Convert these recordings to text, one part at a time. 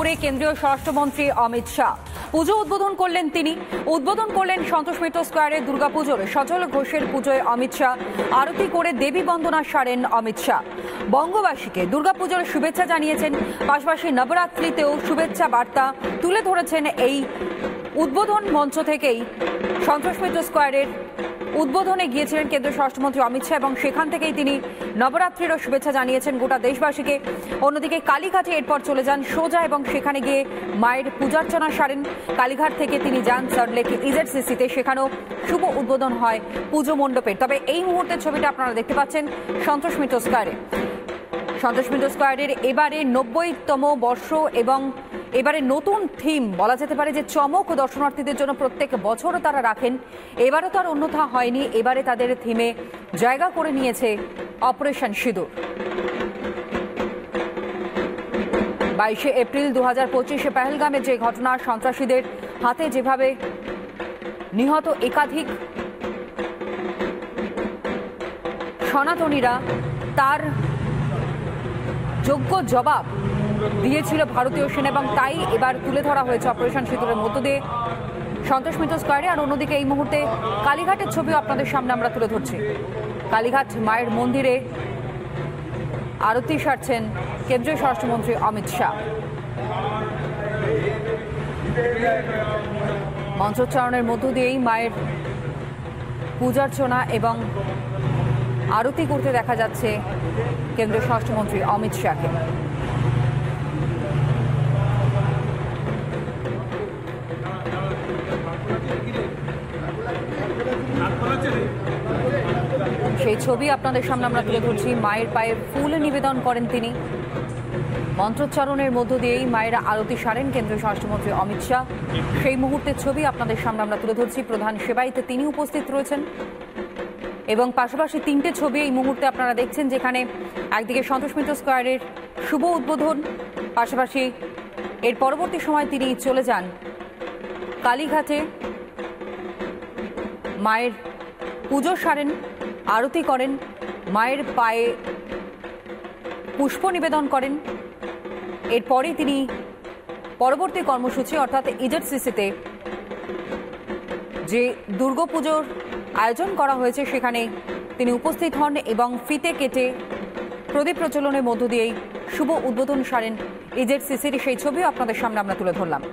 খবরে কেন্দ্রীয় স্বরাষ্ট্রমন্ত্রী অমিত শাহ পুজো উদ্বোধন করলেন। তিনি উদ্বোধন করলেন সন্তোষ মিত্র স্কোয়ারে দুর্গাপুজোর। সজল ঘোষের পুজোয় অমিত শাহ আরতি করে দেবী বন্দনা সারেন অমিত শাহ। বঙ্গবাসীকে দুর্গাপুজোর শুভেচ্ছা জানিয়েছেন, পাশাপাশি নবরাত্রিতেও শুভেচ্ছা বার্তা তুলে ধরেছেন। এই উদ্বোধন মঞ্চ থেকেই সন্তোষ মিত্র স্কোয়ারের উদ্বোধনে গিয়েছিলেন কেন্দ্রীয় স্বরাষ্ট্রমন্ত্রী অমিত শাহ এবং সেখান থেকেই তিনি নবরাত্রিরও শুভেচ্ছা জানিয়েছেন গোটা দেশবাসীকে। অন্যদিকে কালীঘাটে এরপর চলে যান সোজা এবং সেখানে গিয়ে মায়ের পূজার্চনা সারেন। কালীঘাট থেকে তিনি যান সল্টলেক ইজেডসিসিতে, সেখানেও শুভ উদ্বোধন হয় পুজো মণ্ডপের। তবে এই মুহূর্তের ছবিটা আপনারা দেখতে পাচ্ছেন সন্তোষ মিত্র স্কোয়ারে। সন্তোষ মিত্র স্কোয়ারের এবারে 90তম বর্ষ এবং এবারে নতুন থিম বলা যেতে পারে যে চমক দর্শনার্থীদের জন্য প্রত্যেক বছরও তারা রাখেন। এবারও তার অন্যথা হয়নি। এবারে তাদের থিমে জায়গা করে নিয়েছে অপারেশন সিঁদুর। 22শে এপ্রিল 2025 পেহেলগামে যে ঘটনা, সন্ত্রাসীদের হাতে যেভাবে নিহত একাধিক সনাতনীরা, তার যোগ্য জবাব দিয়েছিল ভারতীয় সেনা এবং তাই এবার তুলে ধরা হয়েছে অপারেশন সিঁদুরের মধ্য দিয়ে সন্তোষ মিত্র স্কোয়ারে। আর অন্যদিকে এই মুহূর্তে কালীঘাটের ছবিও আপনাদের সামনে আমরা তুলে ধরছি। কালীঘাট মায়ের মন্দিরে আরতি সারছেন কেন্দ্রীয় স্বরাষ্ট্রমন্ত্রী অমিত শাহ। মন্ত্রোচ্চারণের মধ্য দিয়েই মায়ের পূজার্চনা এবং আরতি করতে দেখা যাচ্ছে কেন্দ্রীয় স্বরাষ্ট্রমন্ত্রী অমিত শাহকে। সেই ছবি আপনাদের সামনে আমরা তুলে ধরছি। মায়ের পায়ে ফুল নিবেদন করেন তিনি। মন্ত্রোচ্চারণের মধ্য দিয়েই মায়েরা আরতি সারেন কেন্দ্রীয় স্বরাষ্ট্রমন্ত্রী অমিত শাহ। সেই মুহূর্তের ছবি আপনাদের সামনে আমরা তুলে ধরছি। প্রধান সেবাইতে তিনি উপস্থিত রয়েছেন এবং পাশাপাশি তিনটে ছবি এই মুহূর্তে আপনারা দেখছেন, যেখানে একদিকে সন্তোষ মিত্র স্কোয়ারের শুভ উদ্বোধন, পাশাপাশি এর পরবর্তী সময় তিনি চলে যান কালীঘাটে, মায়ের পুজো সারেন, আরতি করেন, মায়ের পায়ে পুষ্প নিবেদন করেন। এরপরেই তিনি পরবর্তী কর্মসূচি অর্থাৎ ইজেডসিসিতে যে দুর্গাপুজোর আয়োজন করা হয়েছে সেখানে তিনি উপস্থিত হন এবং ফিতে কেটে প্রদীপ প্রজ্বলনের মধ্য দিয়েই শুভ উদ্বোধন সারেন ইজেডসিসির। সেই ছবিও আপনাদের সামনে আমরা তুলে ধরলাম।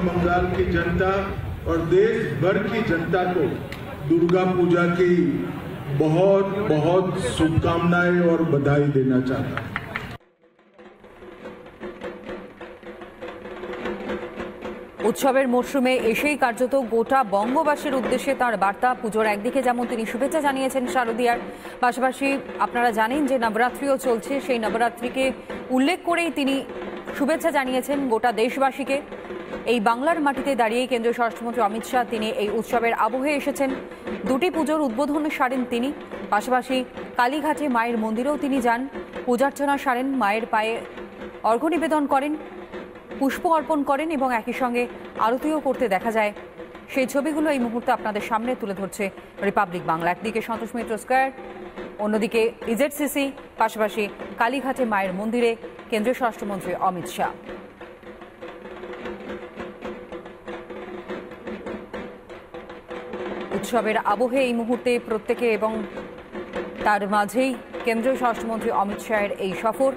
बंगाल की जनता और देश भर की जनता को दुर्गा पूजा की बहुत बहुत शुभकामनाएं और बधाई देना चाहता हूं। উৎসবের মরশুমে এসেই কার্যত গোটা বঙ্গবাসীর উদ্দেশ্যে তার বার্তা। পুজোর একদিকে যেমন তিনি শুভেচ্ছা জানিয়েছেন শারদীয়ার, পাশাপাশি আপনারা জানেন যে নবরাত্রিও চলছে, সেই নবরাত্রিকে উল্লেখ করেই তিনি শুভেচ্ছা জানিয়েছেন গোটা দেশবাসীকে। এই বাংলার মাটিতে দাঁড়িয়ে কেন্দ্রীয় স্বরাষ্ট্রমন্ত্রী অমিত শাহ তিনি এই উৎসবের আবহে এসেছেন। দুটি পুজোর উদ্বোধন সারেন তিনি, পাশাপাশি কালীঘাটে মায়ের মন্দিরেও তিনি যান, পূজার্চনা সারেন, মায়ের পায়ে অর্ঘ্য নিবেদন করেন, পুষ্প অর্পণ করেন এবং একই সঙ্গে আরতিও করতে দেখা যায়। সেই ছবিগুলো এই মুহূর্তে আপনাদের সামনে তুলে ধরছে রিপাবলিক বাংলা। একদিকে সন্তোষ মিত্র স্কোয়ার, অন্যদিকে ইজেডসিসি, পাশাপাশি কালীঘাটে মায়ের মন্দিরে কেন্দ্রীয় স্বরাষ্ট্রমন্ত্রী অমিত শাহ। উৎসবের আবহে এই মুহূর্তে প্রত্যেকে এবং তার মাঝেই কেন্দ্রীয় স্বরাষ্ট্রমন্ত্রী অমিত শাহের এই সফর।